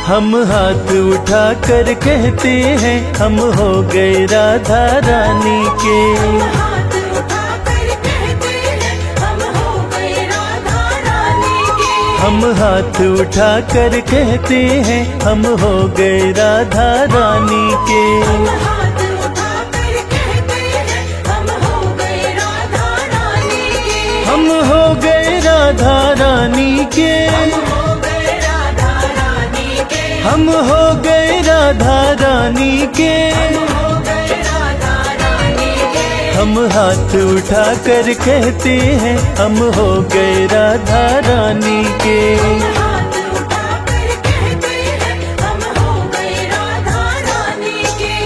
हम हाथ उठा कर कहते हैं हम हो गए राधा रानी के। हम हाथ उठा कर कहते हैं हम हो गए राधा रानी के। हम हाथ उठा कर कहते हैं हम हो गए राधा रानी के। हम हाथ उठा कर कहते हैं हम हो गए राधा रानी के। हम हो गए राधा रानी के। हम हो गए राधा रानी के। हम हो गए राधा रानी के। हम हो गए राधा रानी के। हम हाथ उठा कर कहते हैं हम हो गए राधा रानी के। हम हाथ उठा कर कहते हैं हम हो गए राधा रानी के।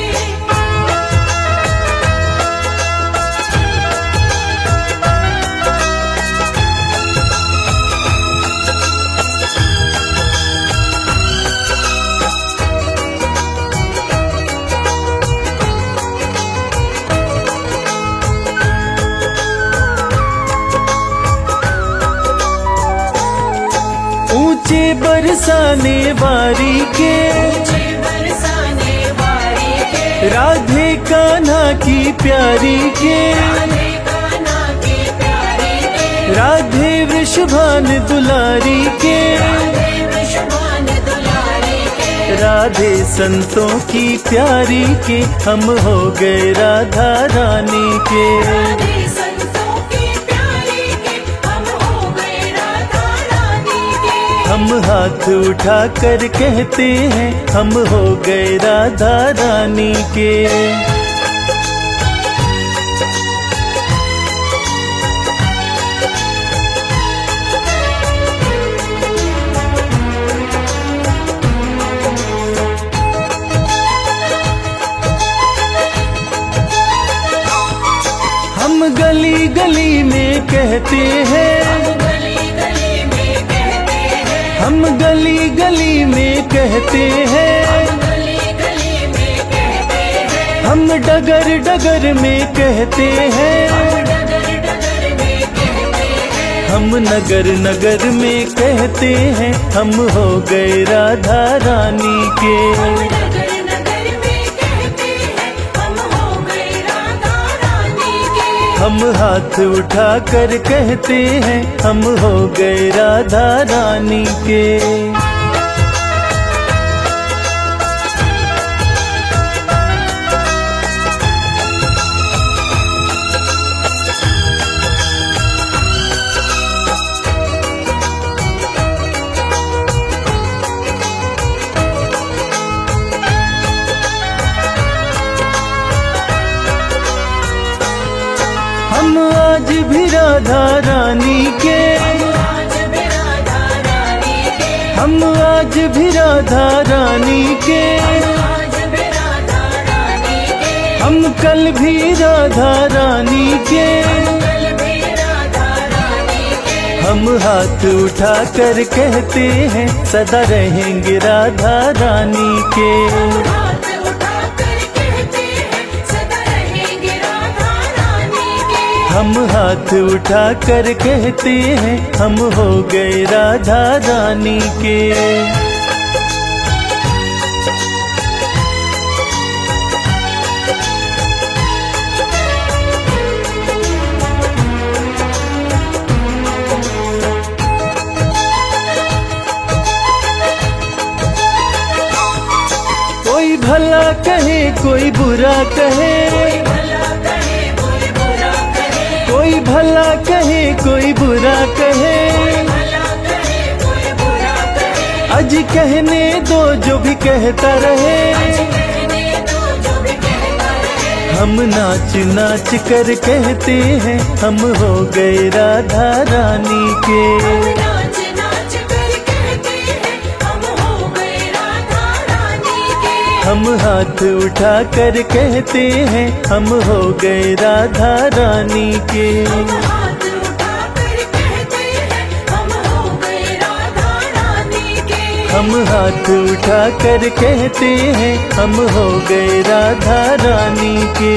ऊंचे बरसाने वारी के मुझे बरसाने वाली के। राधे कान्हा की प्यारी के। राधे कान्हा की प्यारी के। राधे वृषभान दुलारी के। राधे वृषभान दुलारी के। राधे संतों की प्यारी के हम हो गए राधा रानी के। राधे संतों की प्यारी के हम हो गए राधा रानी के। हम हाथ उठा कर कहते हैं हम हो गए राधा रानी के। हम गली गली में कहते हैं गली गली में कहते हैं। हम गली गली में कहते हैं। गली गली में कहते हैं। हम डगर डगर में कहते हैं। डगर डगर में कहते हैं। हम नगर नगर में कहते हैं हम हो गए राधा रानी के। नगर नगर में कहते हैं हम हो गए राधा रानी के। हम हाथ उठा कर कहते हैं हम हो गए राधा रानी के। हम आज भी राधा रानी के। आज भी राधा रानी के। हम आज भी राधा रानी के। आज भी राधा रानी के। हम कल भी राधा रानी के। कल भी राधा रानी के। हम हाथ उठा कर कहते हैं सदा रहेंगे राधा रानी के। हाथ उठा कर कहते हैं सदा रहेंगे राधा रानी के। हम हाथ उठा कर कहते हैं हम हो गए राधा रानी के। कोई भला कहे कोई बुरा कहे। भला कहे कोई बुरा कहे। कोई भला कहे कोई बुरा कहे। भला कहे कोई बुरा कहे। आज कहने दो जो भी कहता रहे। कहने दो जो भी कहता रहे। हम नाच नाच कर कहते हैं हम हो गए राधा रानी के। नाच नाच कर कहते हैं हम हो गए राधा रानी के। हम हाथ उठा कर कहते हैं हम हो गए राधा रानी के। हाथ उठा कर कहते हैं हम हो गए राधा रानी के। हम हाथ उठा कर कहते हैं हम हो गए राधा रानी के।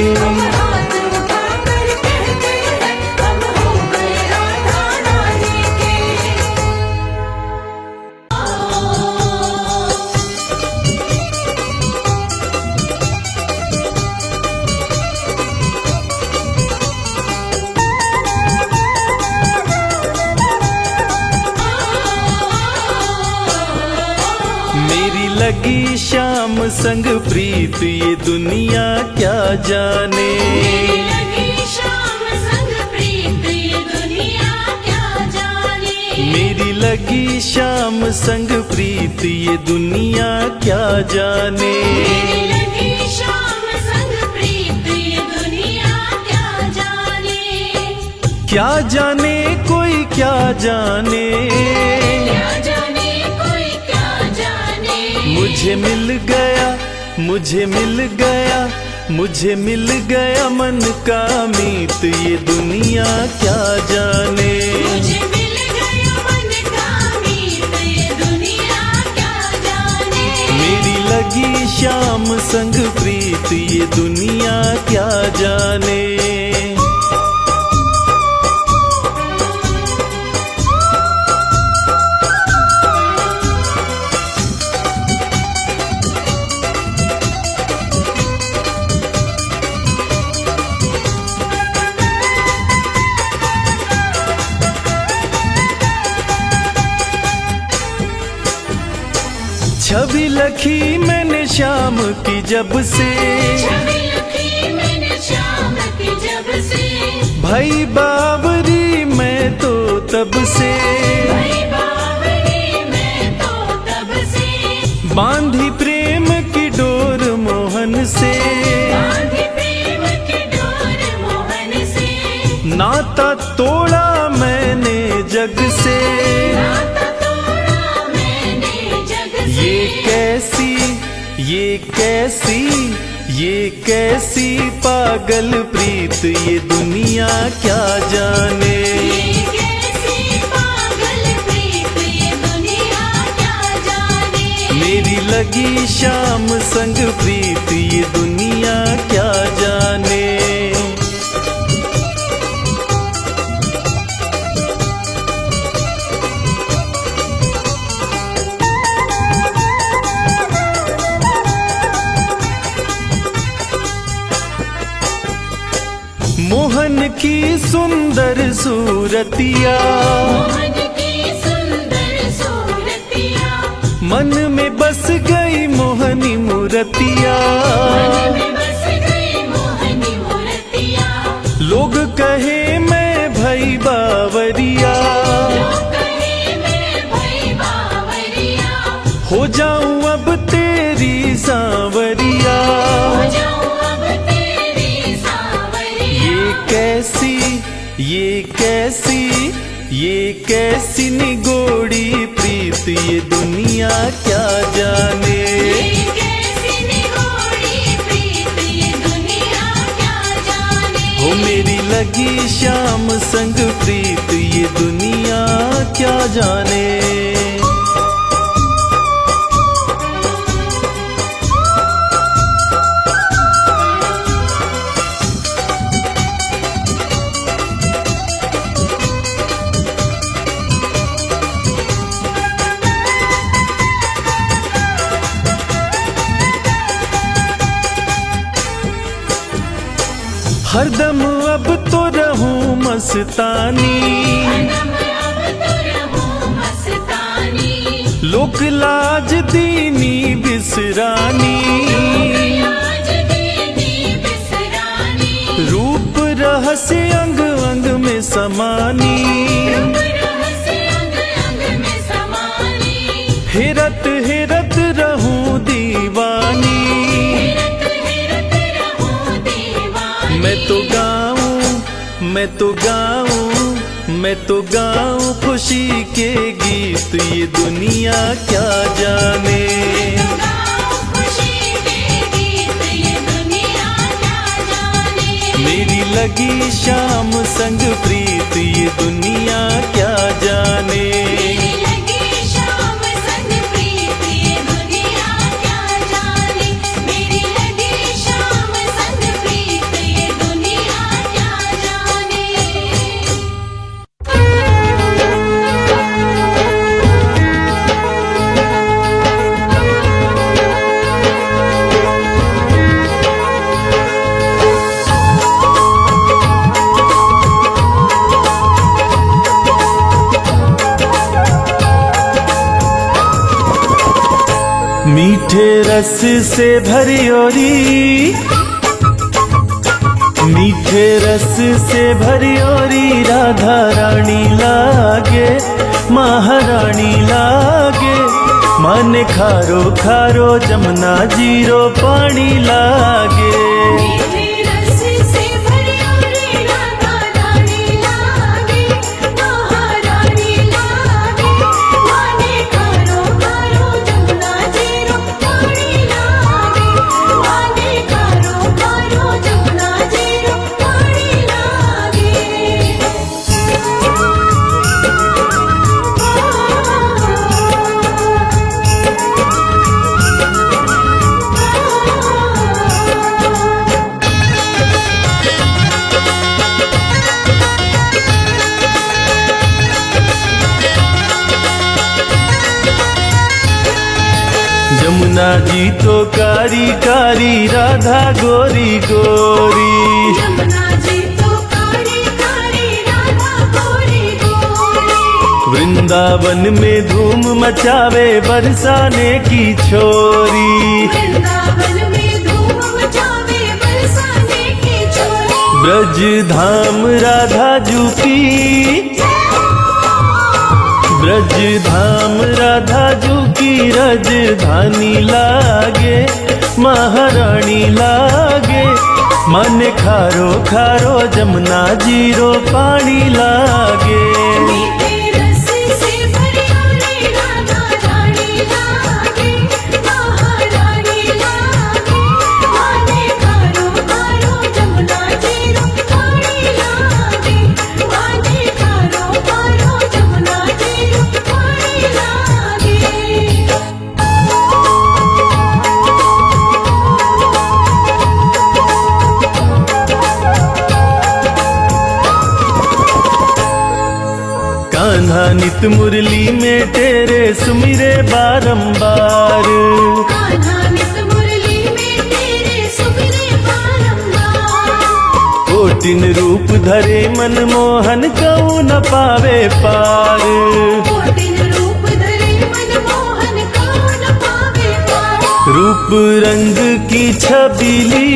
हाथ उठा कर कहते हैं हम हो गए राधा रानी के। लगी शाम संग प्रीत ये दुनिया क्या जाने। मेरी लगी शाम संग प्रीत ये दुनिया क्या जाने। मेरी लगी शाम संग प्रीत ये दुनिया क्या जाने। मेरी लगी शाम संग प्रीत ये दुनिया क्या जाने। क्या जाने कोई क्या जाने। क्या जाने कोई क्या जाने। मुझे मिल गया, मुझे मिल गया, मुझे मिल गया मन का मीत ये दुनिया क्या जाने। मुझे मिल गया मन का मीत ये दुनिया क्या जाने। मेरी लगी शाम संग प्रीत ये दुनिया क्या जाने। छवि लखी मैंने शाम की जब से। छवि लखी मैंने शाम की जब से। भाई बावरी मैं तो तब से। भाई बावरी मैं तो तब से। बांधी प्रेम की डोर मोहन से। बांधी प्रेम की डोर मोहन से। नाता तोड़ा मैंने जग से। नाता तोड़ा मैंने जग से। ये कैसी, ये कैसी, ये कैसी पागल प्रीत ये दुनिया क्या जाने। ये कैसी पागल प्रीत ये दुनिया क्या जाने। मेरी लगी शाम संग प्रीत ये दुनिया क्या जाने। मोहन की सुंदर सूरतिया। मोहन की सुंदर सूरतिया। मन में बस गई मोहनी मूर्तिया। मन में बस गई मोहनी मूर्तिया। लोग कहे मैं भई बावरिया। लोग कहे मैं भई बावरिया। हो जाऊं अब तेरी सांवरिया। हो जाऊं अब तेरी सांवरिया। ये कैसी, ये कैसी, ये कैसी निगोड़ी प्रीत ये दुनिया क्या जाने। ये कैसी निगोड़ी प्रीत ये दुनिया क्या जाने। हो मेरी लगी शाम संग प्रीत ये दुनिया क्या जाने। हरदम अब तो रहूं मस्तानी। हरदम अब तो रहूं मस्तानी। लोक लाज दीनी बिसरानी। आज दीनी बिसरानी। रूप रहस्य अंग अंग में समानी। रूप रहस्य अंग अंग में समानी। हेरत हेरत रहूं दीवानी। हेरत हेरत रहूं दीवानी। मैं तो गाऊं, मैं तो गाऊं, मैं तो गाऊं खुशी के गीत ये दुनिया क्या जाने। मैं तो गाऊं खुशी के गीत ये दुनिया क्या जाने। मेरी लगी शाम संग प्रीत ये दुनिया क्या जाने। मेरी लगी शाम संग प्रीत ये दुनिया क्या जाने। मेरी लगी शाम संग प्रीत ये दुनिया क्या जाने। मीठे रस से भरी ओरी, मीठे रस से भरी ओरी राधा रानी लागे, महारानी लागे। माने खारो खारो जमुना जीरो पानी लागे। मीठे रस से भरी ओरी राधा रानी लागे, महारानी लागे। माने खारो खारो जमुना जीरो पानी लागे, माने खारो खारो जमुना जीरो पानी जमुना जी तो कारी कारी राधा गोरी गोरी। जमुना जी तो कारी कारी राधा गोरी गोरी। वृंदावन में धूम मचावे बरसाने की छोरी। वृंदावन में धूम मचावे बरसाने की छोरी। ब्रज धाम राधा जू की, ब्रज धाम राधा जू की राजधानी लागे, महारानी लागे। मन खारो खारो जमुना जीरो पानी लागे। मीठे रस से भरी ओरी राधा रानी लागे, महारानी लागे। माने खारो खारो जमुना जीरो पानी लागे, माने खारो खारो जमुना जीरो पानी लागे। कान्हा नित मुरली में तेरे सुमिरे बारंबार। कान्हा नित मुरली में तेरे सुमिरे बारंबार। कोटिन रूप धरे मनमोहन कऊ न पावे पार। कोटिन रूप धरे मनमोहन कऊ न पावे पार। रूप रंग की छबीली,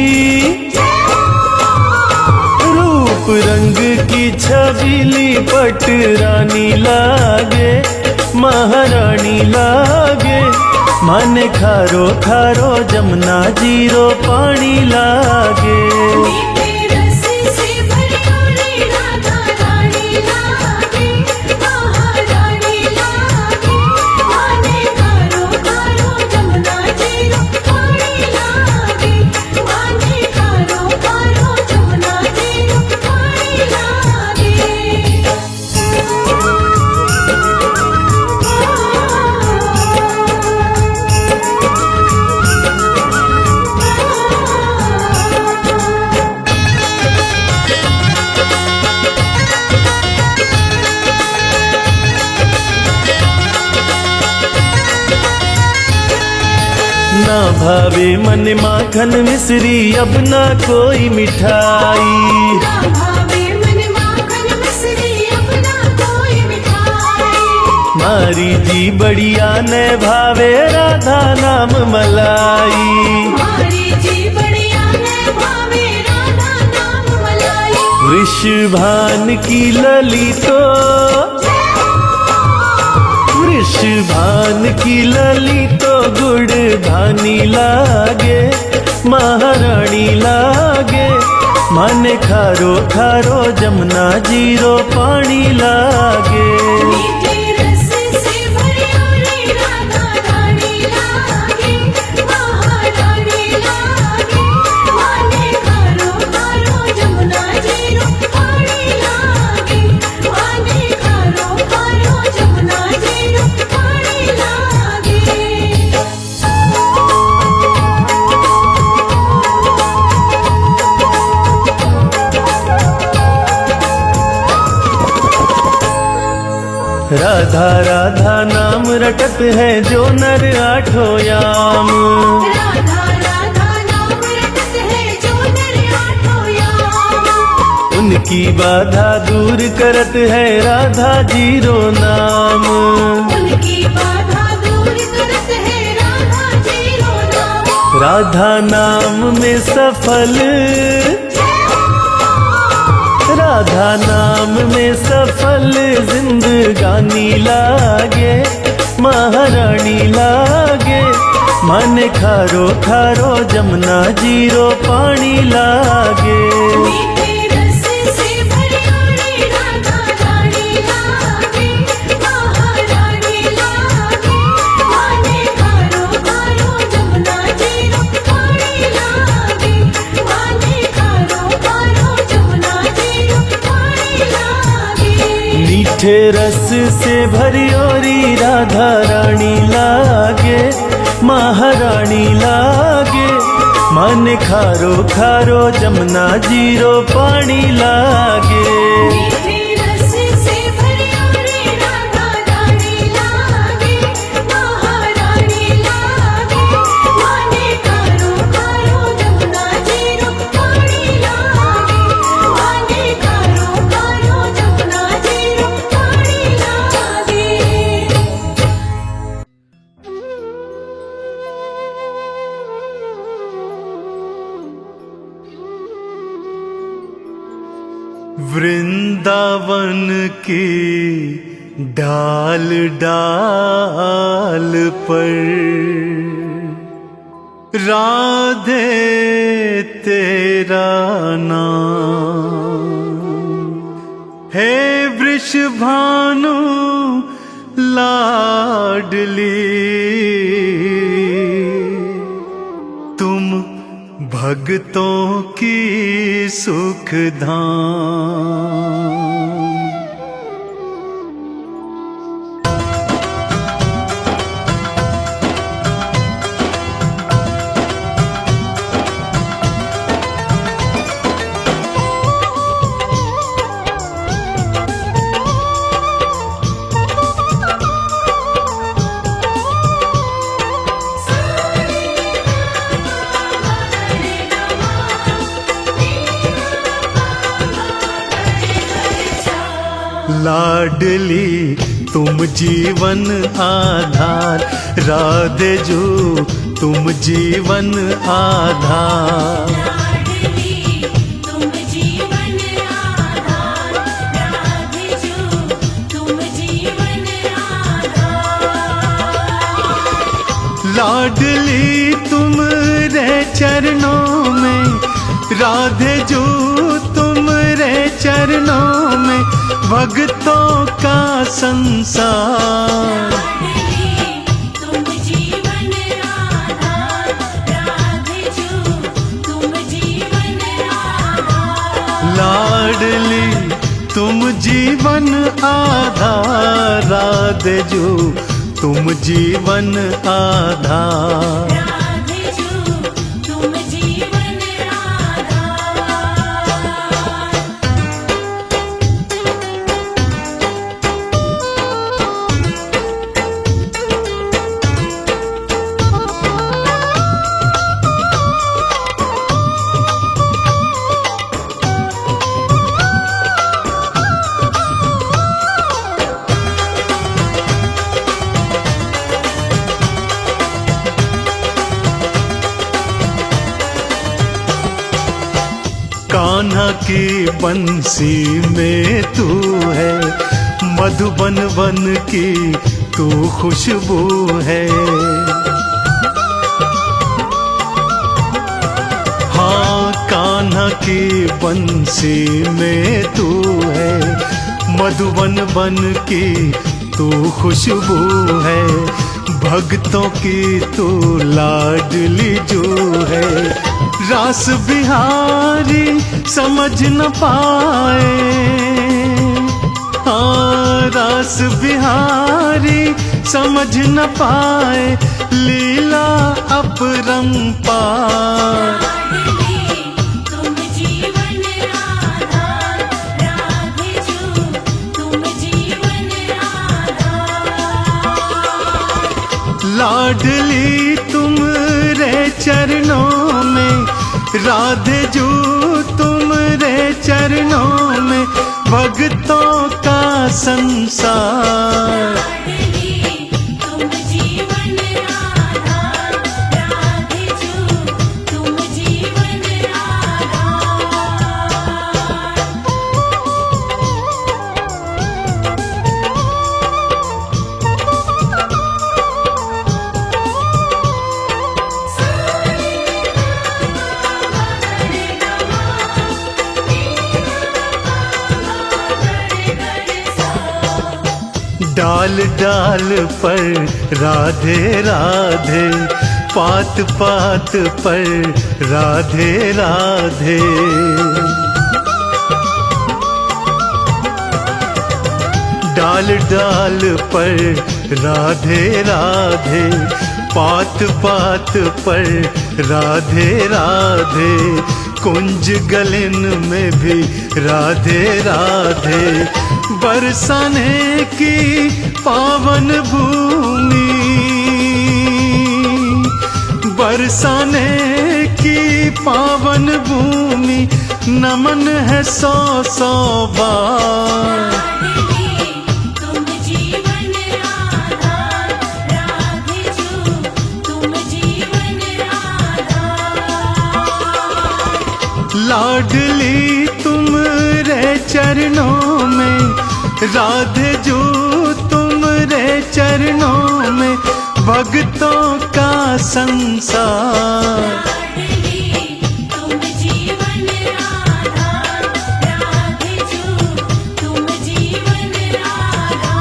रूप रंग की छबीली पट रानी लागे, महारानी लागे। माने खारो खारो जमुना जीरो पानी लागे। मीठे रस से भरी ओरी राधा रानी लागे, महारानी लागे। माने खारो खारो जमुना जीरो पानी लागे, माने खारो खारो जमुना जीरो पानी लागे। ना भावे मन माखन मिश्री अब ना कोई मिठाई। ना भावे मन माखन मिश्री अपना कोई मिठाई। मारी जी बढ़िया न भावे राधा नाम मलाई। हमारी जी बढ़िया है भावे राधा नाम मलाई। वृषभान की ललितो, वृषभान की ललितो गुड़ धानी लागे, महारानी लागे। माने खारो खारो जमुना जीरो पानी लागे। मीठे रस से भरी ओरी राधा रानी लागे, महारानी लागे। माने खारो खारो जमुना जीरो पानी लागे, माने खारो खारो जमुना जीरो पानी लागे। राधा राधा नाम रटत है जो नर आठों याम। राधा राधा नाम रटत है जो नर आठों याम। उनकी बाधा दूर करत है राधा जीरो नाम। उनकी बाधा दूर करत है राधा जी राधा नाम में सफल, राधा नाम में सफल जिंदगानी लागे, महारानी लागे। माने खारो खारो जमुना जीरो पानी लागे। मीठे रस से भरी ओरी राधा रानी लागे, महारानी लागे। माने खारो खारो जमुना जीरो पानी लागे, माने खारो खारो जमुना जीरो पानी लागे। मीठे रस से भरी ओरी राधा रानी लागे, महारानी लागे। माने खारो खारो जमुना जीरो पानी लागे। मीठे रस से भरी ओरी राधा रानी लागे, महारानी लागे। माने खारो खारो जमुना जीरो पानी लागे, माने खारो खारो जमुना जीरो पानी लागे। वृंदावन की डाल डाल पर राधे तेरा नाम है। वृषभानु लाडली तुम भक्तों की सुखधाम। लाडली तुम जीवन आधार, राधे जो तुम जीवन आधार। लाडली तुम जीवन आधार, राधे जो तुम जीवन आधार। लाडली तुम रे चरणों में, राधे जो तुम रे चरणों में भक्तों का संसार। लाडली तुम जीवन आधार, राधे जो तुम जीवन आधार। लाडली तुम जीवन आधार, राधे जो तुम जीवन आधार। राधे जो तुम जीवन आधार। कान्हा की बंसी में तू है, मधुबन वन की तू खुशबू है। हाँ कान्हा की बंसी में तू है, मधुबन वन की तू खुशबू है। भक्तों की तू लाडली जो है, रास बिहारी समझ न पाए। हाँ रास बिहारी समझ न पाए, लीला अपरंपार। लाडली तुम जीवन आधार, राधे जो तुम जीवन आधार। लाडली तुम रे चरणों में, राधे जो तुम रे चरणों में भक्तों का संसार। लाडली तुम जीवन आधार, राधे जो डाल डाल पर राधे राधे, पात पात पर राधे राधे। डाल डाल पर राधे राधे, पात पात पर राधे राधे। कुंज गलन में भी राधे राधे, बरसाने की पावन भूमि, बरसाने की पावन भूमि। नमन है सौ सौ बार। तुम जीवन आधार, राधे जो तुम जीवन आधार। लाडली तुम रे चरणों में, राधे जो तुम रे चरणों में। भक्तों का संसार, तुम जीवन आधार, राधे जो तुम जीवन आधार।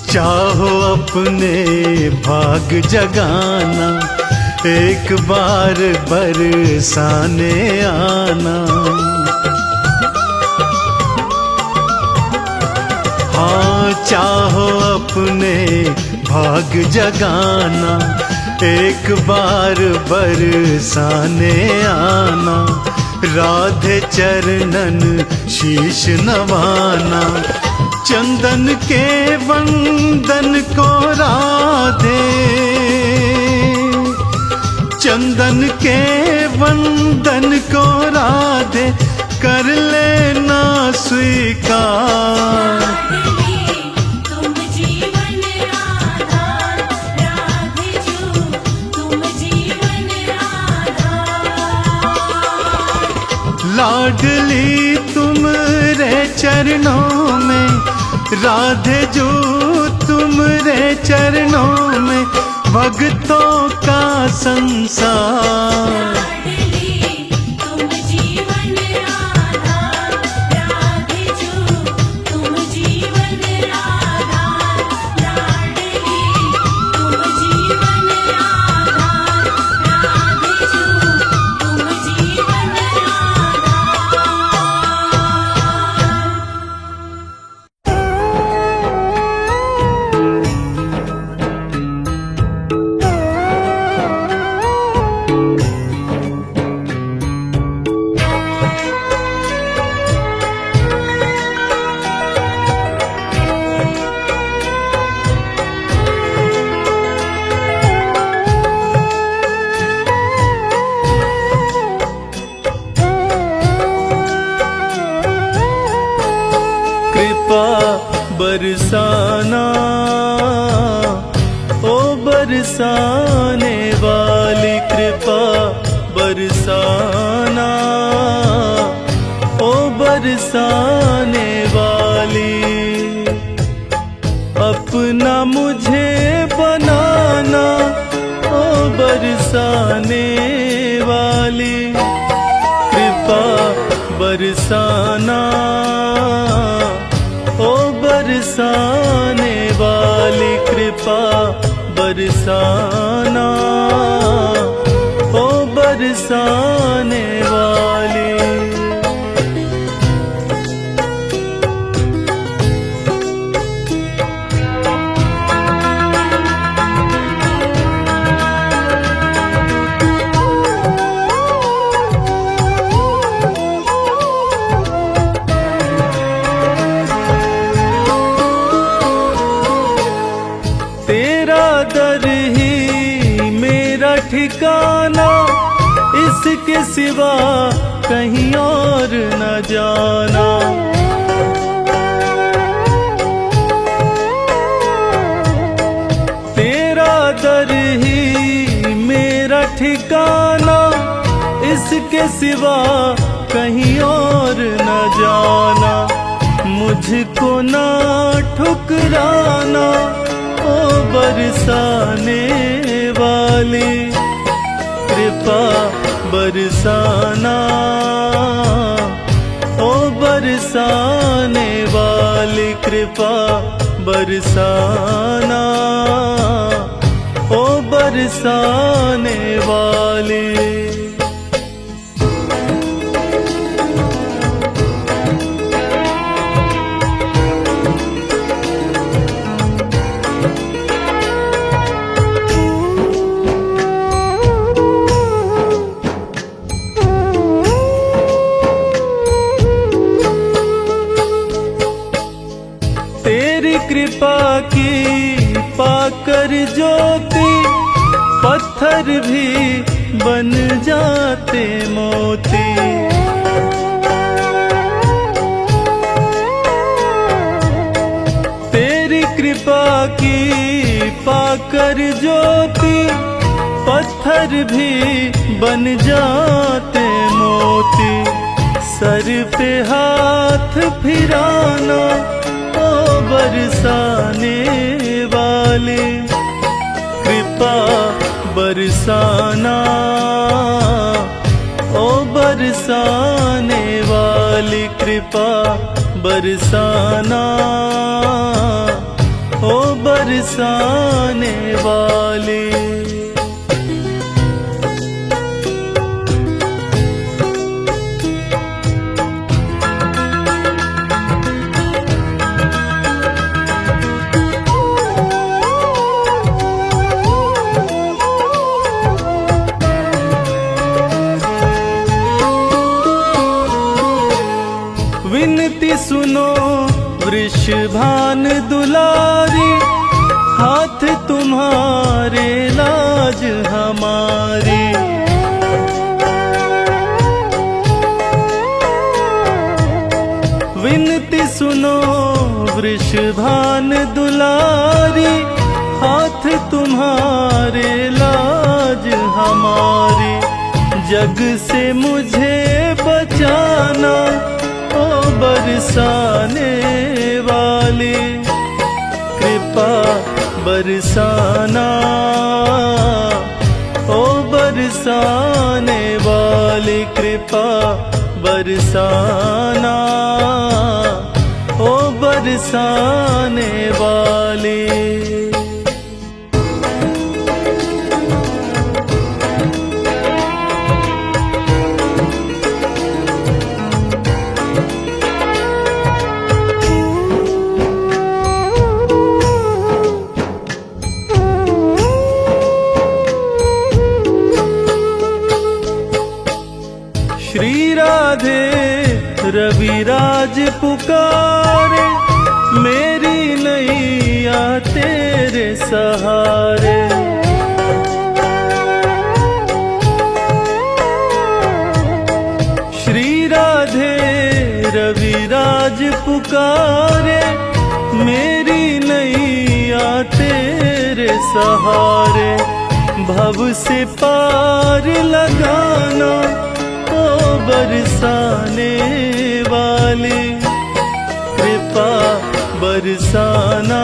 चाहो अपने भाग जगाना, एक बार बरसाने आना। हाँ चाहो अपने भाग जगाना, एक बार बरसाने आना। राधे चरणन शीश नवाना, चंदन के वंदन को राधे, चंदन के वंदन को राधे। कर लेना स्वीकार, तुम जीवन आधार, राधे जो तुम जीवन आधार। लाडली तुम रे चरणों में, राधे जो तुम रे चरणों में। भक्तों का संसार, तुम जीवन आधार, राधे जो तुम जीवन आधार। लाडली तुम जीवन आधार, राधे जो तुम जीवन आधार। कृपा बरसाना, ओ बरसाने वाली। कृपा बरसाना, ओ बरसाने वाली। अपना मुझे बनाना, ओ बरसाने वाली। कृपा बरसाना, ओ बरसाने वाली। कृपा बरसाना, ओ बरसाने वाली। तेरा दर ही मेरा ठिकाना, इसके सिवा कहीं और न जाना। ठिकाना, इसके सिवा कहीं और न जाना। मुझको ना ठुकराना ओ बरसाने वाली, कृपा बरसाना ओ बरसाने वाली, कृपा बरसाना ओ बरसाने वाली। कृपा की पाकर ज्योति, पत्थर भी बन जाते मोती। तेरी कृपा की पाकर ज्योति, पत्थर भी बन जाते मोती। सर पे हाथ फिराना ओ बरसाने वाले, कृपा बरसाना ओ बरसाने वाली, कृपा बरसाना ओ बरसाने वाली। विनती सुनो वृषभान दुलारी, हाथ तुम्हारे लाज हमारी। विनती सुनो वृषभान दुलारी, हाथ तुम्हारे लाज हमारी। जग से मुझे बचाना ओ बरसाने वाली, कृपा बरसाना ओ बरसाने वाली, कृपा बरसाना ओ बरसाने वाली। श्री राधे रविराज पुकारे, मेरी नैया तेरे सहारे। श्री राधे रविराज पुकारे, मेरी नैया तेरे सहारे। भव से पार लगाना ओ बरसाने वाली, कृपा बरसाना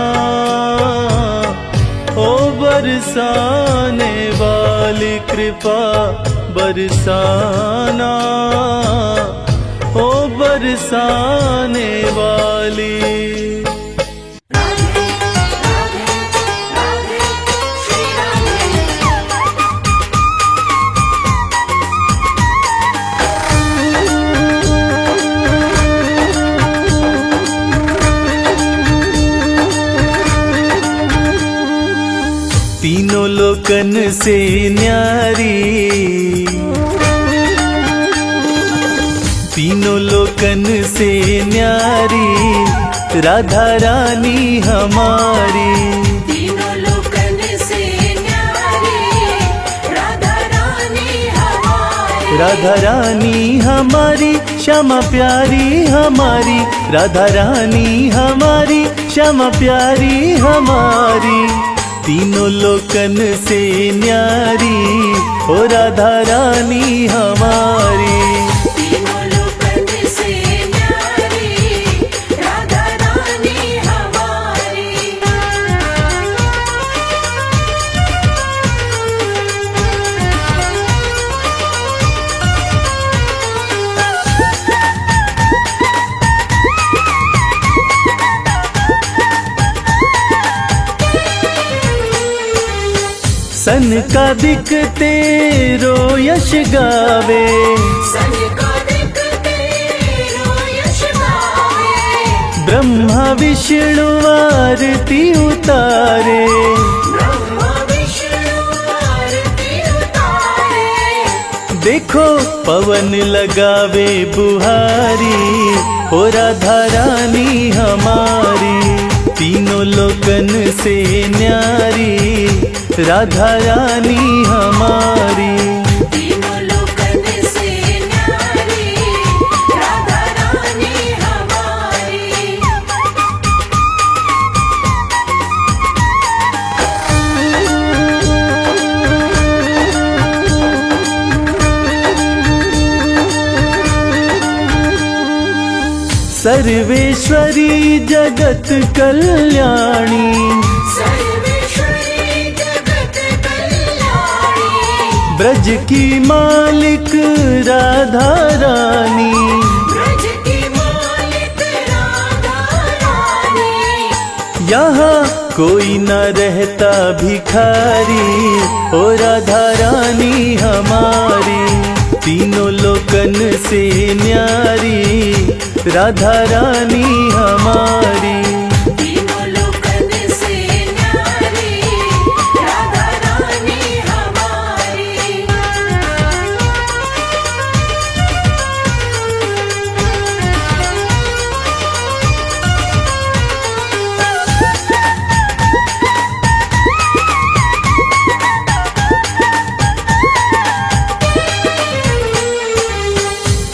ओ बरसाने वाली, कृपा बरसाना ओ बरसाने वाली। तीनों लोकन से न्यारी, तीनों लोकन से न्यारी, राधा रानी हमारी। तीनों लोकन से न्यारी, राधा रानी हमारी। राधा रानी हमारी, श्यामा प्यारी हमारी। राधा रानी हमारी, श्यामा प्यारी हमारी। तीनों लोकन से न्यारी ओ राधा रानी हमारी। तीनों लोकन से न्यारी राधा रानी हमारी। सन का दिखते रो यश गावे, सन का दिखते रो यश गावे। ब्रह्मा विष्णु आरती उतारे, ब्रह्मा विष्णु आरती उतारे। देखो पवन लगावे बुहारी ओ राधा रानी हमारी। तीनों लोकन से न्यारी राधा रानी हमारी। तीनों लोकन से न्यारी राधा रानी हमारी। सर्वेश्वरी जगत कल्याणी, सर्वेश्वरी जगत कल्याणी। ब्रज की मालिक राधा रानी। ब्रज की मालिक राधा रानी। यहाँ कोई न रहता भिखारी ओ राधा रानी हमारी। तीनों लोकन से न्यारी राधा रानी हमारी। तीनों लोकन से न्यारी राधा रानी हमारी।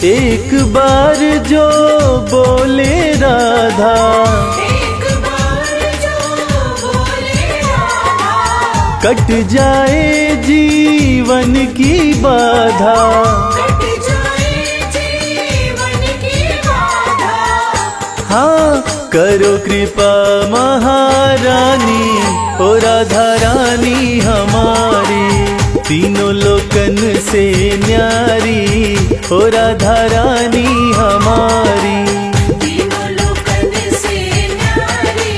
एक बार जो बोले राधा, एक बार जो बोले राधा। कट जाए जीवन की बाधा। कट जाए जीवन की बाधा। हाँ करो कृपा महारानी ओ राधा रानी हमारी। तीनों लोकन से न्यारी ओ राधा रानी हमारी। तीनों लोकन से न्यारी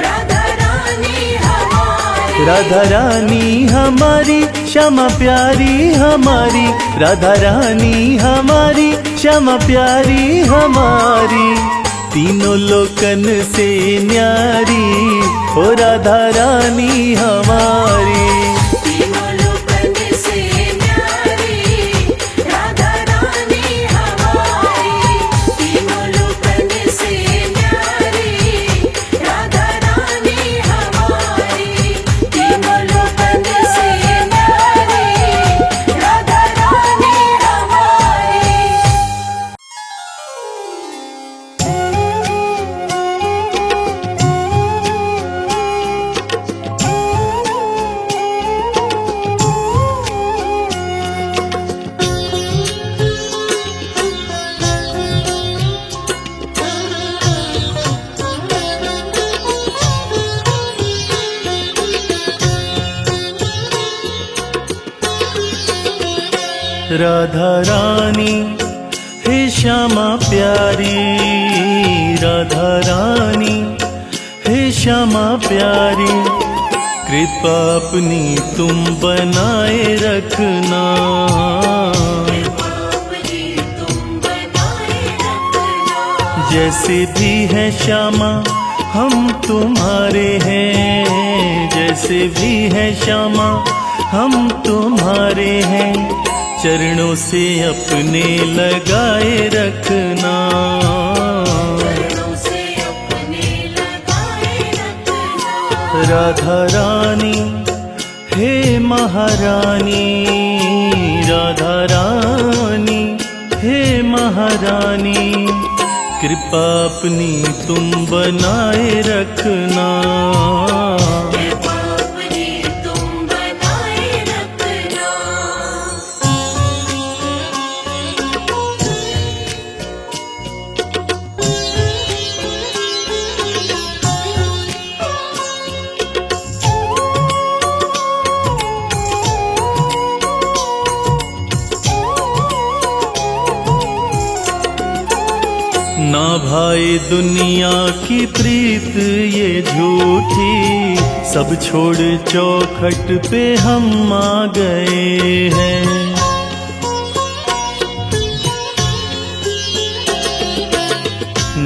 राधा रानी हमारी। राधा रानी हमारी श्यामा प्यारी हमारी। राधा रानी हमारी श्यामा प्यारी हमारी। तीनों लोकन से न्यारी ओ राधा रानी हमारी। तीनों लोकन से न्यारी राधा रानी हमारी। तीनों लोकन से न्यारी राधा रानी हमारी। तीनों लोकन से न्यारी राधा रानी हमारी। राधा रानी हे श्यामा प्यारी। राधा रानी हे श्यामा प्यारी। कृपा अपनी तुम बनाए रखना। अपनी तुम बनाए रखना। जैसे भी है श्यामा हम तुम्हारे हैं। जैसे भी है श्यामा हम तुम्हारे हैं। चरणों से अपने लगाए रखना। चरणों से अपने लगाए रखना। राधा रानी हे महारानी। राधा रानी हे महारानी। कृपा अपनी तुम बनाए रखना। कृपा ना भाई दुनिया की प्रीत ये झूठी, सब छोड़ चौखट पे हम आ गए हैं।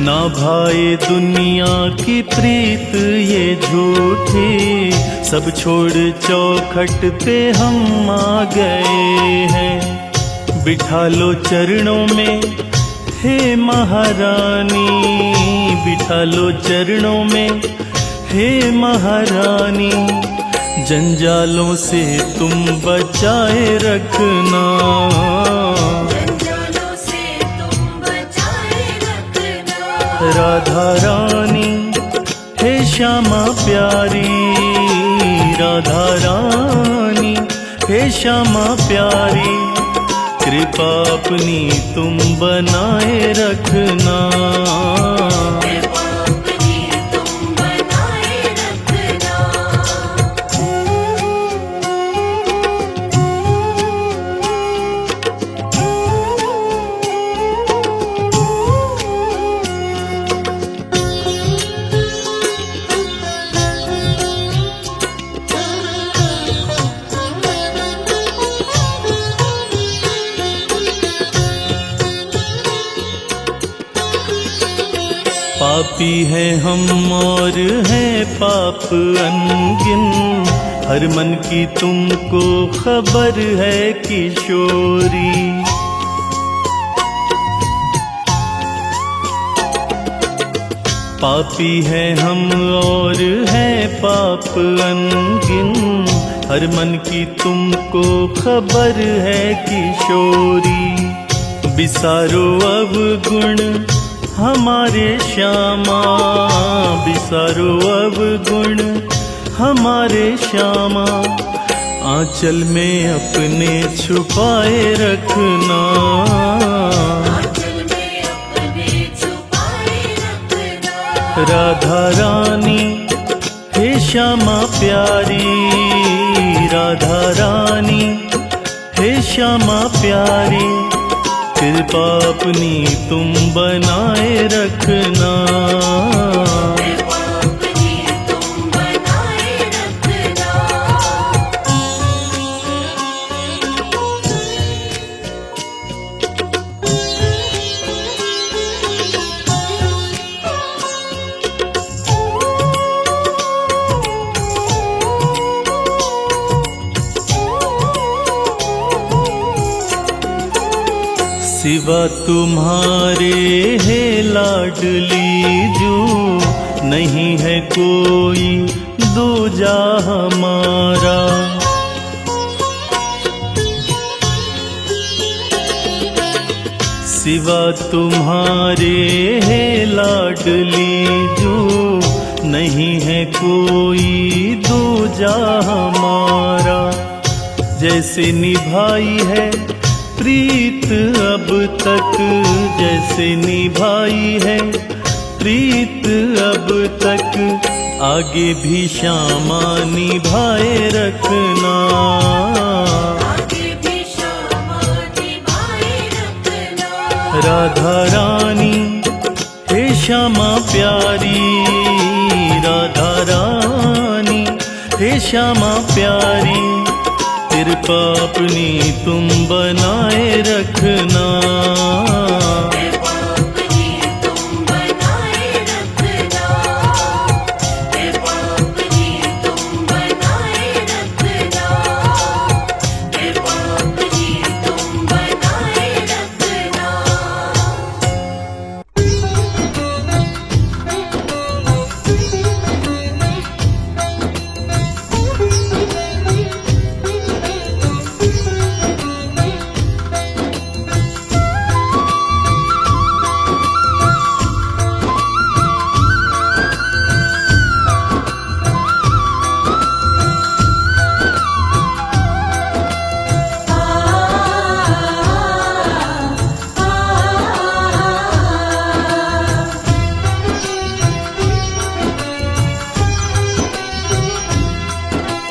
ना भाई दुनिया की प्रीत ये झूठी, सब छोड़ चौखट पे हम आ गए हैं। बिठा लो चरणों में हे महारानी, बिठा लो चरणों में हे महारानी, जंजालों से तुम बचाए रखना। जंजालों से तुम बचाए रखना। राधा रानी हे श्यामा प्यारी, राधा रानी हे श्यामा प्यारी, कृपा अपनी तुम बनाए रखना। कृपा अपनी तुम बनाए रखना। पापी हैं हम और हैं पाप अनगिन, हर मन की तुमको खबर है किशोरी। पापी हैं हम और हैं पाप अनगिन, हर मन की तुमको खबर है किशोरी। बिसारो अवगुण हमारे श्यामा, बिसारो अवगुण हमारे श्यामा, आंचल में अपने छुपाए रखना। आंचल में अपने छुपाए रखना। राधा रानी हे श्यामा प्यारी, राधा रानी हे श्यामा प्यारी, कृपा अपनी तुम बनाए रखना। कृपा अपनी तुम बनाए रखना। सिवा तुम्हारे है लाडली जू, नहीं है कोई दूजा हमारा। सिवा तुम्हारे है लाडली जू, नहीं है कोई दूजा हमारा। जैसे निभाई है प्रीत अब तक, जैसे निभाई है प्रीत अब तक, आगे भी श्यामा निभाए रखना। आगे भी श्यामा निभाए रखना। राधा रानी हे श्यामा प्यारी, राधा रानी हे श्यामा प्यारी, कृपा अपनी तुम बनाए रखना। कृपा अपनी तुम बनाए रखना। कृपा अपनी तुम बनाए रखना। कृपा अपनी तुम बनाए रखना।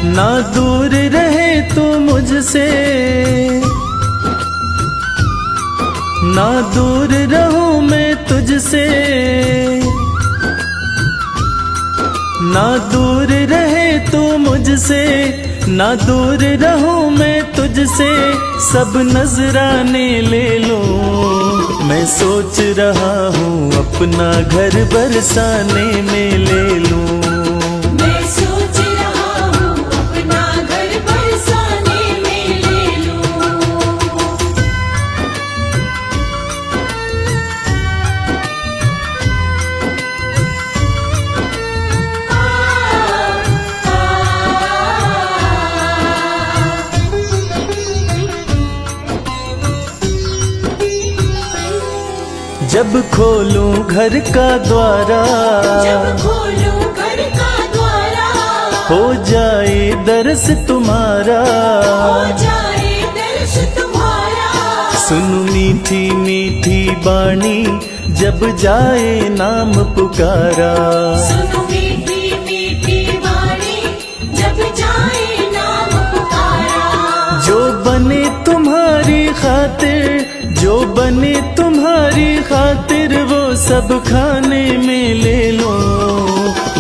ना दूर रहे तो मुझसे, ना दूर रहूं मैं तुझसे, तुझसे, ना दूर रहे तू मुझसे, ना दूर रहूं मैं तुझसे, सब नजराने ले लो। मैं सोच रहा हूँ अपना घर बरसाने में ले लूं। मैं सोच रहा हूँ अपना घर बरसाने में ले लूं। जब खोलूं घर का द्वारा, जब खोलूं घर का द्वारा, हो जाए दर्श तुम्हारा, हो जाए दर्श तुम्हारा। सुन मीठी मीठी बाणी जब जाए नाम पुकारा। सुनो मीठी मीठी वाणी जब जाए नाम पुकारा। जो बने तुम्हारी खातिर, जो बने तुम्हारी खातिर, वो सब खाने में ले लो।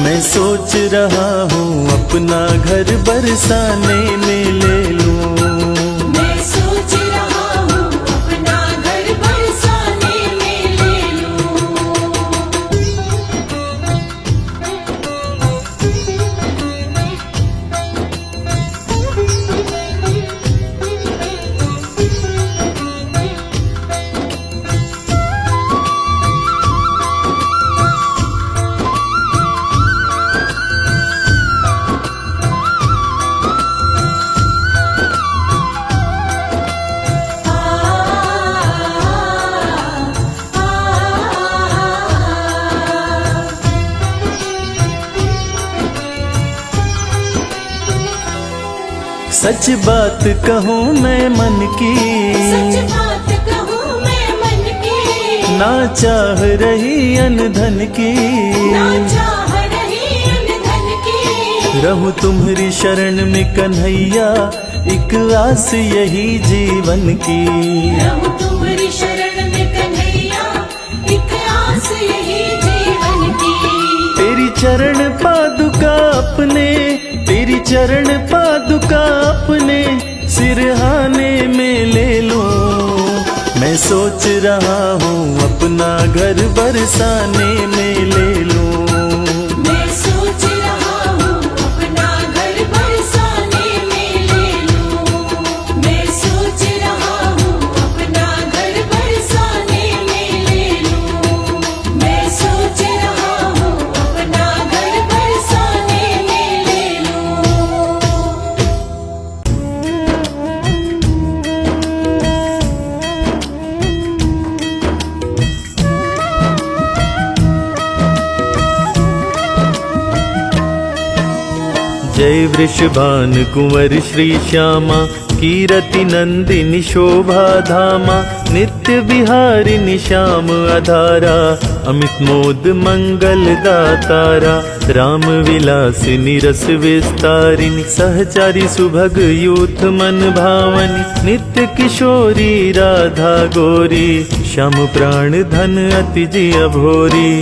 मैं सोच रहा हूँ अपना घर बरसाने में ले लूं। मैं सोच रहा हूँ अपना घर बरसाने में ले लूं। सच बात कहूँ मैं मन की, सच बात कहूँ मैं मन की, ना चाह रही अन धन की, ना चाह रही अन धन की। रहूं तुम्हारी शरण में कन्हैया, एक आस यही जीवन की। रहूं तुम्हारी शरण में कन्हैया, एक आस यही जीवन की। तेरी चरण पादुका अपने, तेरी चरण पादुका अपने सिरहाने में ले लो। मैं सोच रहा हूँ अपना घर बरसाने में ले लूं। मैं सोच रहा हूँ अपना घर बरसाने में ले लूं। मैं सोच रहा हूँ अपना घर बरसाने में ले लूं। मैं सोच रहा हूँ अपना घर बरसाने में ले लूं। जय वृषभान कुंवर श्री श्यामा, कीरति नंदिनी शोभा धामा, नित्य विहारिणी श्याम आधारा, अमित मोद मंगल दातारा, राम विलासिनी रस विस्तारिणी, सहचारी सुभग यूथ मन भावनी, नित्य किशोरी राधा गोरी, श्याम प्राण धन अति जी अभोरी।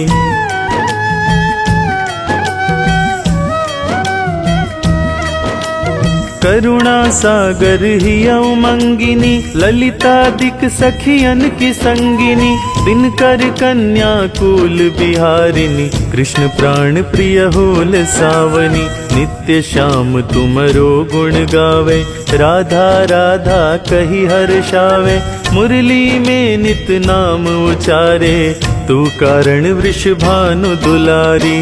करुणा सागर ही उमंगिनी, ललितादिक सखियन की संगिनी, दिनकर कन्या कुल बिहारिणी, कृष्ण प्राण प्रिय होल सावनी, नित्य श्याम तुमरो गुण गावे, राधा राधा कही हर्षावे, मुरली में नित नाम उचारे, तू कारण वृषभानु दुलारी।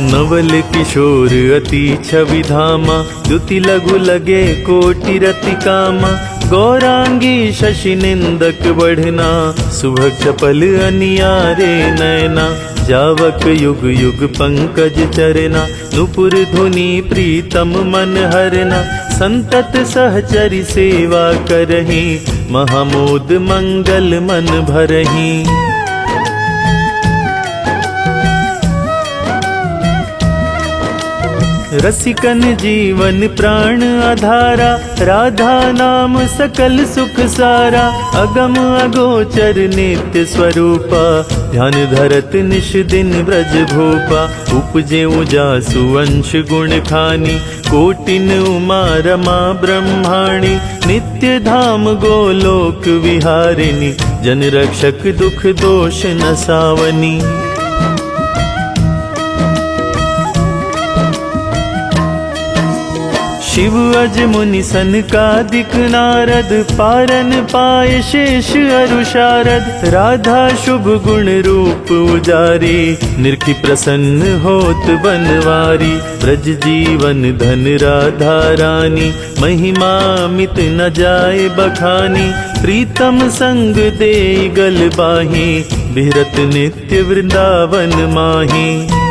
नवल किशोर अति छवि धामा, द्युति लघु लगे कोटि रति कामा, गौरांगी शशि निंदक बढ़ना, सुभग चपल अनियारे नयना, जावक युग युग पंकज चरना, नुपुर धुनि प्रीतम मन हरना, संतत सहचरी सेवा करही, महामोद मंगल मन भरही। रसिकन जीवन प्राण आधारा, राधा नाम सकल सुख सारा। अगम अगोचर नित्य स्वरूपा, ध्यान धरत निश दिन ब्रज भूपा। उपजे उजासु अंश गुण खानी, कोटिन उमा रमा ब्रह्माणी। नित्य धाम गोलोक विहारिणी, जन रक्षक दुख दोष नसावनी। शिव अज मुनि सनकादिक नारद, पारन पाए शेष अरु शारद। राधा शुभ गुण रूप उजारी, निरखी प्रसन्न होत बनवारी। ब्रज जीवन धन राधा रानी, महिमा मित न जाए बखानी। प्रीतम संग दे गल बाही, बिहरत नित्य वृंदावन माही।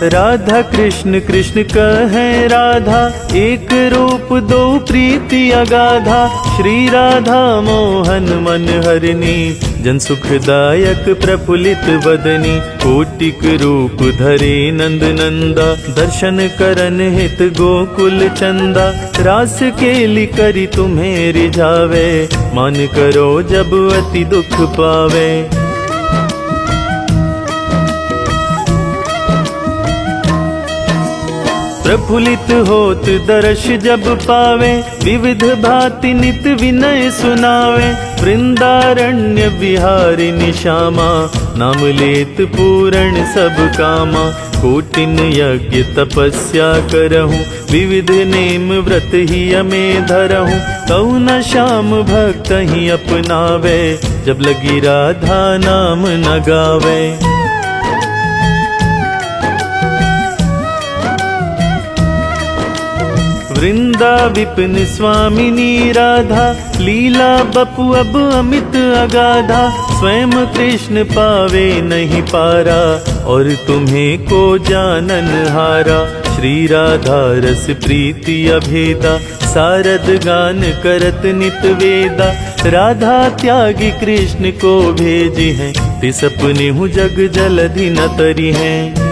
राधा कृष्ण कृष्ण कहें राधा, एक रूप दो प्रीति अगाधा। श्री राधा मोहन मन हरनी, जन सुखदायक प्रफुल्लित बदनी। कोटिक रूप धरे नंद नंदा, दर्शन करन हित गोकुल चंदा। रास केली करी तुम्हें रिझावे, मान करो जब अति दुख पावे। प्रफुल्लित होत दर्श जब पावे, विविध भांति नित विनय सुनावे। वृंदारण्य विहारिणी श्यामा, नाम लेत पूरण सब कामा। कोटिन यज्ञ तपस्या करहूँ, विविध नेम व्रत ही में धरहूँ। कऊ न श्याम भक्त ही अपनावे, जब लगी राधा नाम न गावे। वृंदा विपिन स्वामिनी राधा, लीला बपु अब अमित अगाधा। स्वयं कृष्ण पावे नहीं पारा, और तुम्हें को जानन हारा। श्री राधा रस प्रीति अभेदा, सारद गान करत नित वेदा। राधा त्यागी कृष्ण को भेजी हैं, तिस अपने हूँ जग जलधि न तरी हैं।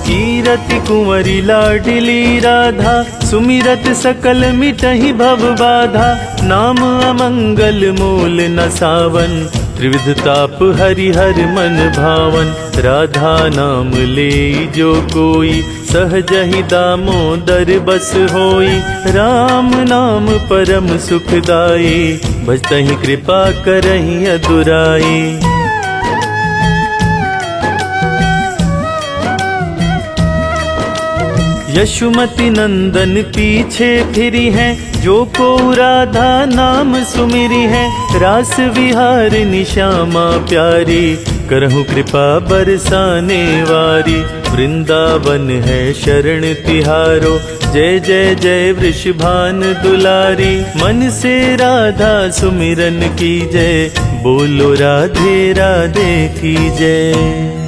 कीरति कुंवरी लाडली राधा, सुमिरत सकल मिटहि भव बाधा। नाम अमंगल मूल न सावन, त्रिविध ताप हरिहर मन भावन। राधा नाम ले जो कोई, सहज ही दामोदर बस होई। राम नाम परम सुखदाई, भजतहि कृपा करहि अदुराई। यशुमति नंदन पीछे फिरी हैं, जो को राधा नाम सुमिरी है। रास विहारिणी श्यामा प्यारी, करहूँ कृपा बरसाने वारी। वृंदावन है शरण तिहारो, जय जय जय वृषभान दुलारी। मन से राधा सुमिरन की जय, बोलो राधे राधे की जय।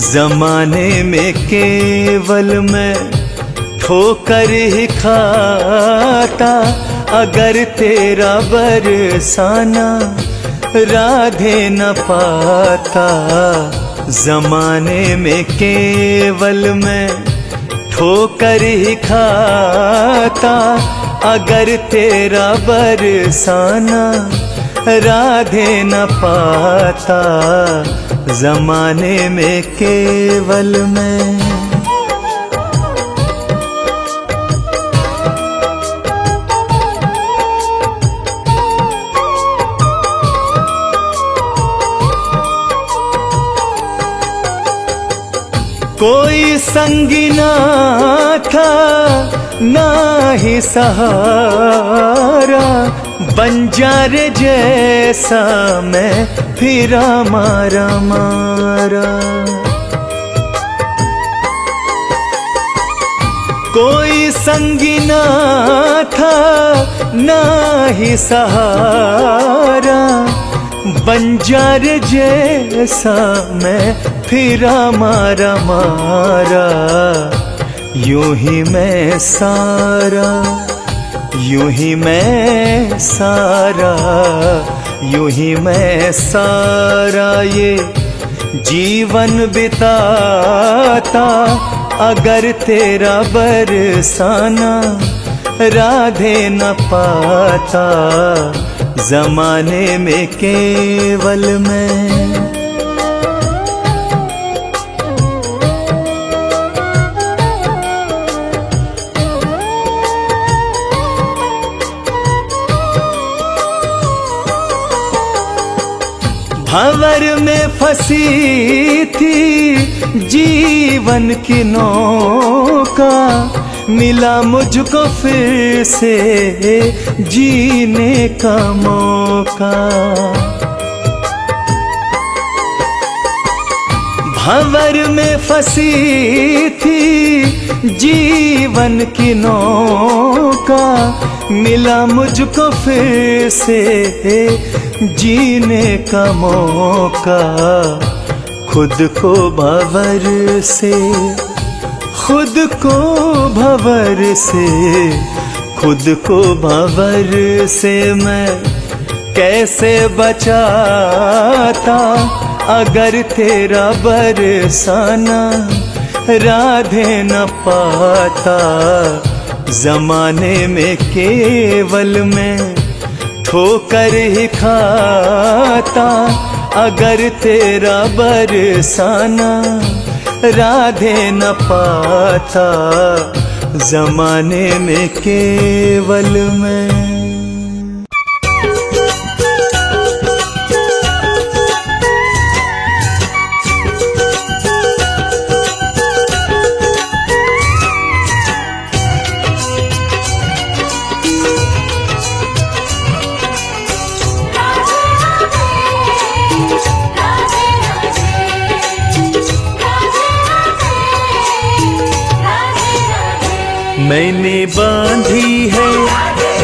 जमाने में केवल मैं ठोकर ही खाता, अगर तेरा बरसाना राधे न पाता। जमाने में केवल मैं ठोकर ही खाता, अगर तेरा बरसाना राधे न पाता। जमाने में केवल मैं कोई संगी ना था ना ही सहारा, बंजारे जैसा मैं फिरा मारा मारा। कोई संगी ना था ना ही सहारा, बंजार जैसा मैं फिरा मारा मारा, यूं ही मैं सारा, यूं ही मैं सारा, यूं ही मैं सारा ये जीवन बिताता, अगर तेरा बरसाना राधे न पाता, जमाने में केवल मैं। भंवर में फंसी थी जीवन की नौका, मिला मुझको फिर से जीने का मौका। भंवर में फंसी थी जीवन की नौका, मिला मुझको फिर से जीने का मौका। खुद को भंवर से, खुद को भंवर से, खुद को भंवर से मैं कैसे बचाता, अगर तेरा बरसाना राधे न पाता, जमाने में केवल मैं ठोकर ही खाता, अगर तेरा बरसाना राधे न पाता, जमाने में केवल मैं। मैंने बांधी है,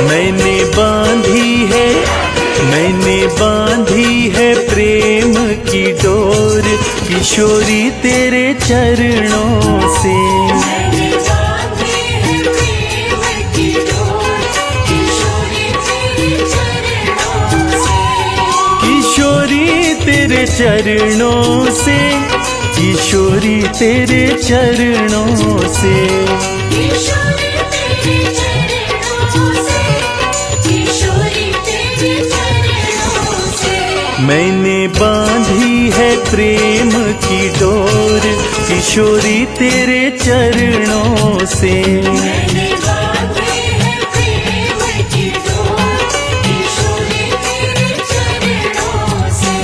मैंने बांधी है, मैंने बांधी है प्रेम की डोर, किशोरी तेरे चरणों से। मैंने बांधी है प्रेम की डोर, किशोरी तेरे चरणों से। किशोरी तेरे चरणों से, किशोरी तेरे चरणों से। किशोरी तेरे चरणों से, किशोरी तेरे चरणों से। मैंने बांधी है प्रेम की डोर, किशोरी तेरे चरणों से। मैंने बांधी है प्रेम की डोर, किशोरी तेरे चरणों से।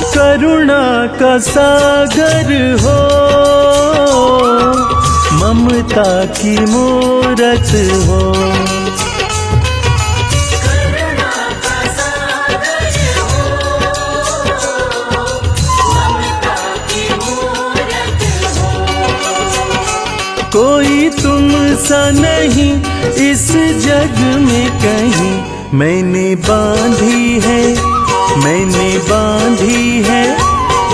करुणा का सागर हो, ममता की मूरत हो। करुणा का सागर हो, ममता की मूरत हो। कोई तुम सा नहीं इस जग में कहीं, मैंने बांधी है, मैंने बांधी है,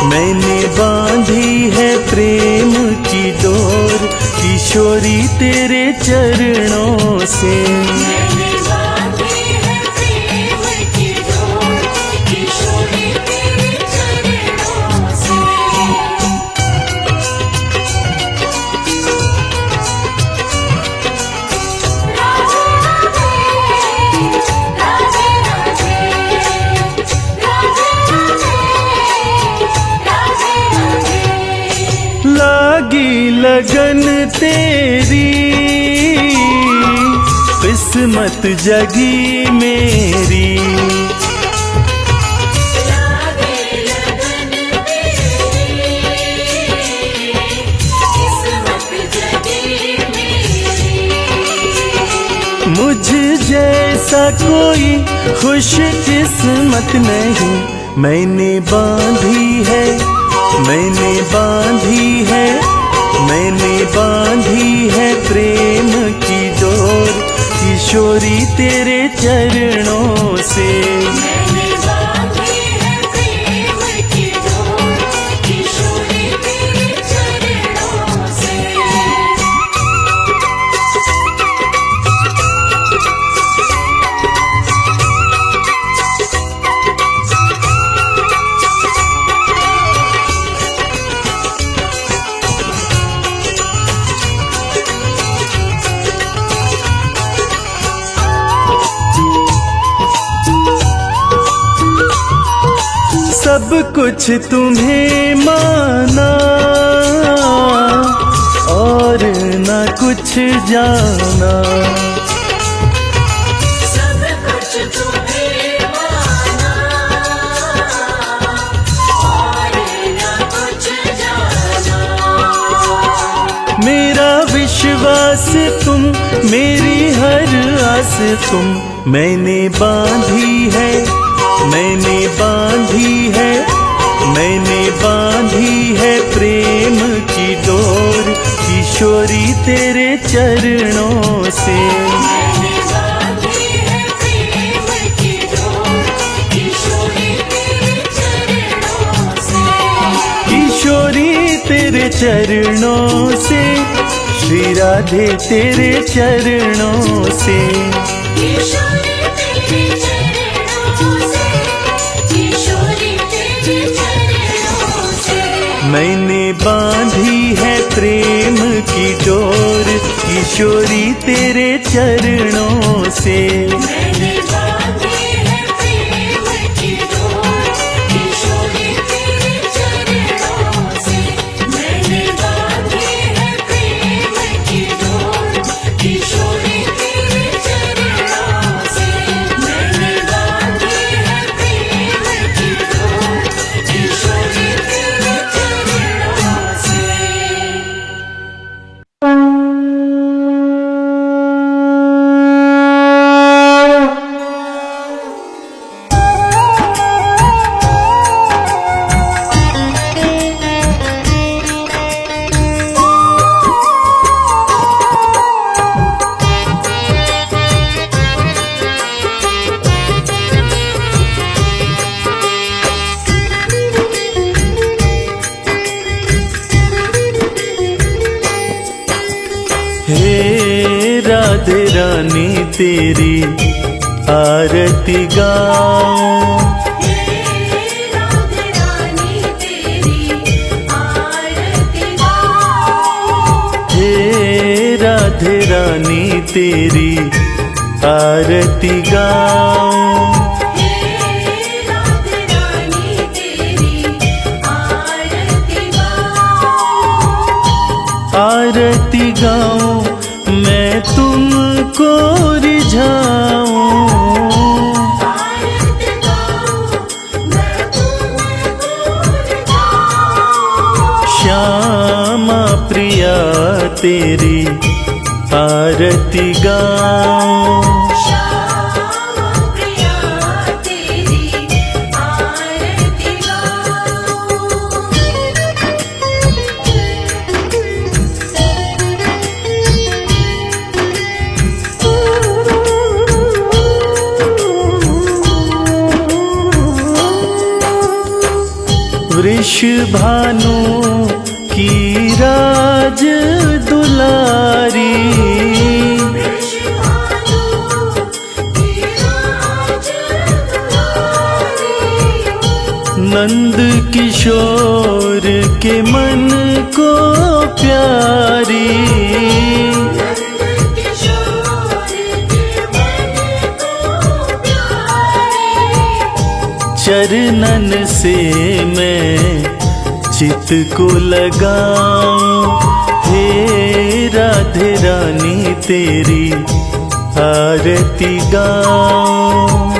मैंने बांधी है प्रेम की डोर, किशोरी तेरे चरणों से। मैंने बांधी है प्रेम की डोर, किशोरी तेरे चरणों से। राधे राधे, राधे राधे, राधे राधे। लागी लगन तेरी, किस्मत जगी मेरी। जैसा कोई खुश किस्मत नहीं। मैंने बांधी है, मैंने बांधी है, मैंने बांधी है प्रेम की डोर, किशोरी तेरे चरणों से। मैंने बांधी है प्रेम की डोर, किशोरी तेरे चरणों से। सब कुछ तुम्हें माना और न कुछ जाना, सब कुछ तुम्हें माना और न कुछ जाना। मेरा विश्वास तुम, मेरी हर आस तुम। मैंने बांधी है, मैंने बांधी है, मैंने बांधी है प्रेम की डोर, किशोरी तेरे चरणों से। मैंने बांधी है प्रेम की डोर, किशोरी तेरे चरणों से। किशोरी तेरे चरणों से, श्री राधे तेरे चरणों से। किशोरी तेरे चरणों से, किशोरी तेरे चरणों से। मैंने बांधी है प्रेम की डोर, किशोरी तेरे चरणों से। मैंने बांधी है प्रेम की डोर, किशोरी तेरे चरणों से। मैंने बांधी है प्रेम की डोर, किशोरी तेरे चरणों से। मैंने बांधी है प्रेम की डोर, किशोरी तेरे चरणों से। हे राधे रानी तेरी आरती गाऊं, राधे रानी तेरी आरती गाऊं। हे राधे रानी तेरी आरती गाऊं। राधे रानी तेरी आरती गाऊं। आरती गाऊं मैं तुमको रिझाऊं, आरती गाऊं मैं तुमको रिझाऊं। श्यामा प्रिया तेरी आरती गाऊं। श्यामा प्रिया तेरी आरती वृषभानु की राज दुलारी, नंद किशोर के मन को प्यारी, चरणन से मैं चित को लगाऊं। हे राधे रानी तेरी आरती गाऊं।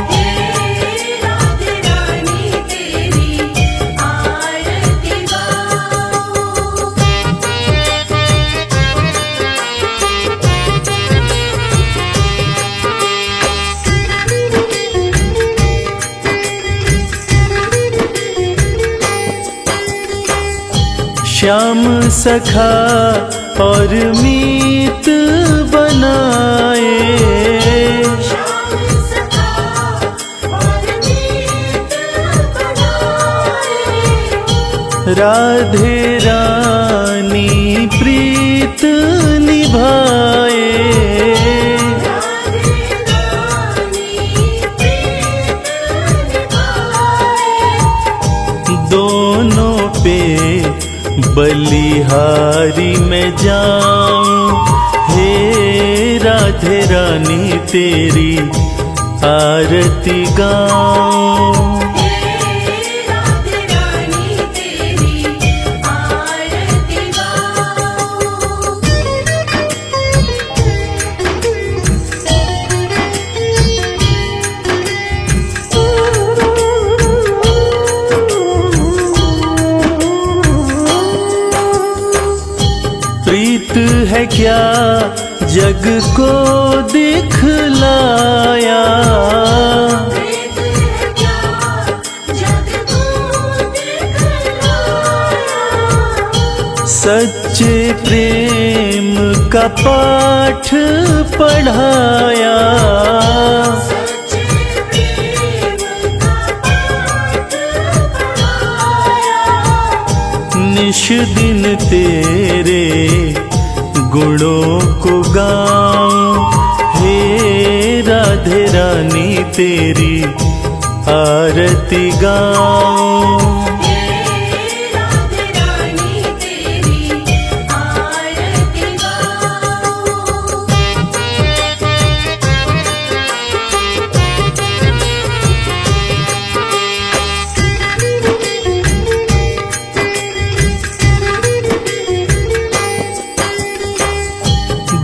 राधे रानी तेरी आरती गाऊं। श्याम सखा और मीत बनाए, श्याम सखा और मीत बनाए। राधे रानी प्रीत निभाए, राधे रानी प्रीत निभाए। दोनों पे बलिहारी मैं जाऊं, हे राधे रानी तेरी आरती गाऊं। हे राधे रानी तेरी आरती प्रीत है क्या जग को दिखलाया, प्रीत है क्या जग को दिखलाया। सच्चे प्रेम का पाठ पढ़ाया, सच्चे प्रेम का पाठ पढ़ाया। निश दिन तेरे गुणों को गाऊं, हे राधे रानी तेरी आरती गाऊं। हे राधे रानी तेरी आरती गाऊं।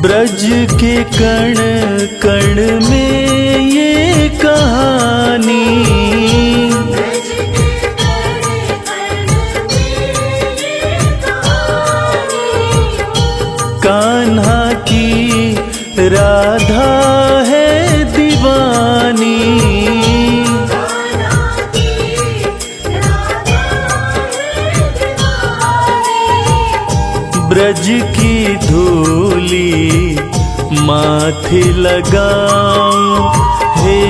ब्रज के कण कण में ये कहानी, ब्रज के कण कण में ये कहानी। कान्हा की राधा है दीवानी, कान्हा की राधा है दीवानी। ब्रज की धूली माथे लगाऊं, हे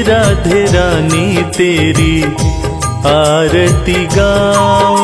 राधे रानी तेरी आरती गाऊं।